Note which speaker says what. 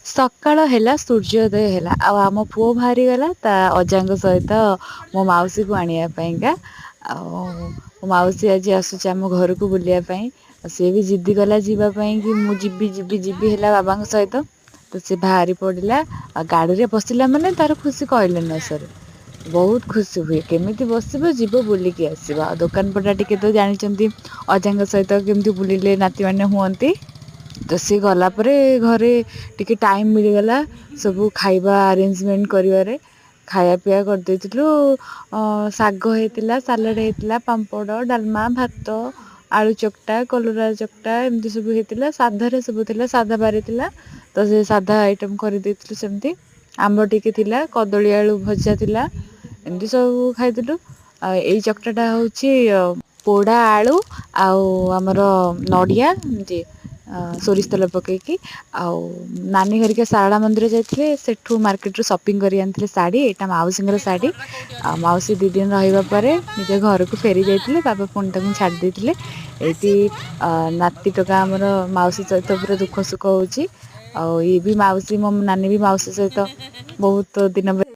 Speaker 1: ସକାଳ ହେଲା ସୂର୍ଯ୍ୟୋଦୟ ହେଲା ଆଉ ଆମ ପୁଅ ବାହାରିଗଲା ତା ଅଜାଙ୍କ ସହିତ ମୋ ମାଉସୀକୁ ଆଣିବା ପାଇଁକା। ଆଉ ମୋ ମାଉସୀ ଆଜି ଆସୁଛି ଆମ ଘରକୁ ବୁଲିବା ପାଇଁ। ଆଉ ସିଏ ବି ଜିଦି କଲା ଯିବା ପାଇଁ କି ମୁଁ ଯିବି ଯିବି ଯିବି ହେଲା ବାବାଙ୍କ ସହିତ। ତ ସେ ବାହାରି ପଡିଲା ଆଉ ଗାଡିରେ ବସିଲା ମାନେ ତାର ଖୁସି କହିଲେ ନ ସରେ। ବହୁତ ଖୁସି ହୁଏ କେମିତି ବସିବ ଯିବ ବୁଲିକି ଆସିବ ଆଉ ଦୋକାନ ପଟା ଟିକେ ତ ଜାଣିଛନ୍ତି। ଅଜାଙ୍କ ସହିତ କେମିତି ବୁଲିଲେ ନାତି ମାନେ ହୁଅନ୍ତି। ତ ସିଏ ଗଲା ପରେ ଘରେ ଟିକେ ଟାଇମ ମିଳିଗଲା ସବୁ ଖାଇବା ଆରେଞ୍ଜମେଣ୍ଟ କରିବାରେ। ଖାଇବା ପିଇବା କରିଦେଇଥିଲୁ। ଶାଗ ହେଇଥିଲା ସାଲାଡ ହେଇଥିଲା ପାମ୍ପଡ ଡାଲମା ଭାତ। ଆଳୁ ଚକଟା କଲରା ଚକଟା ଏମିତି ସବୁ ହେଇଥିଲା ସାଧାରେ ସବୁ ଥିଲା ସାଧା ବାରି ଥିଲା। ତ ସେ ସାଧା ଆଇଟମ କରିଦେଇଥିଲୁ ସେମିତି ଆମ୍ବ ଟିକେ ଥିଲା କଦଳୀ ଆଳୁ ଭଜା ଥିଲା। ଏମିତି ସବୁ ଖାଇଥିଲୁ ଆଉ ଏଇ ଚକଟା ଟା ହଉଛି ପୋଡା ଆଳୁ ଆଉ ଆମର ନଡିଆ ଏମତି ସୋରିଷ ତେଲ ପକେଇକି ଆଉ ନାନୀ ଘରିକା ଶାରଳା ମନ୍ଦିର ଯାଇଥିଲେ ସେଠୁ ମାର୍କେଟ ରୁ ସପିଙ୍ଗ କରି ଆଣିଥିଲେ ଶାଢୀ ଏଇଟା ମାଉସୀଙ୍କର ଶାଢୀ। ଆଉ ମାଉସୀ 2 ଦିନ ରହିବା ପରେ ନିଜ ଘରକୁ ଫେରି ଯାଇଥିଲେ ବାବା ପୁଣି ତାକୁ ଛାଡି ଦେଇେଇଥିଲେ। ଏଇଠି ନାତି ଟୋକା ଆମର ମାଉସୀ ସହିତ ପୁରା ଦୁଃଖ ସୁଖ ହଉଛି। ଆଉ ଇଏ ବି ମାଉସୀ ମୋ ନାନୀ ବି ମାଉସୀ ସହିତ ବହୁତ ଦିନ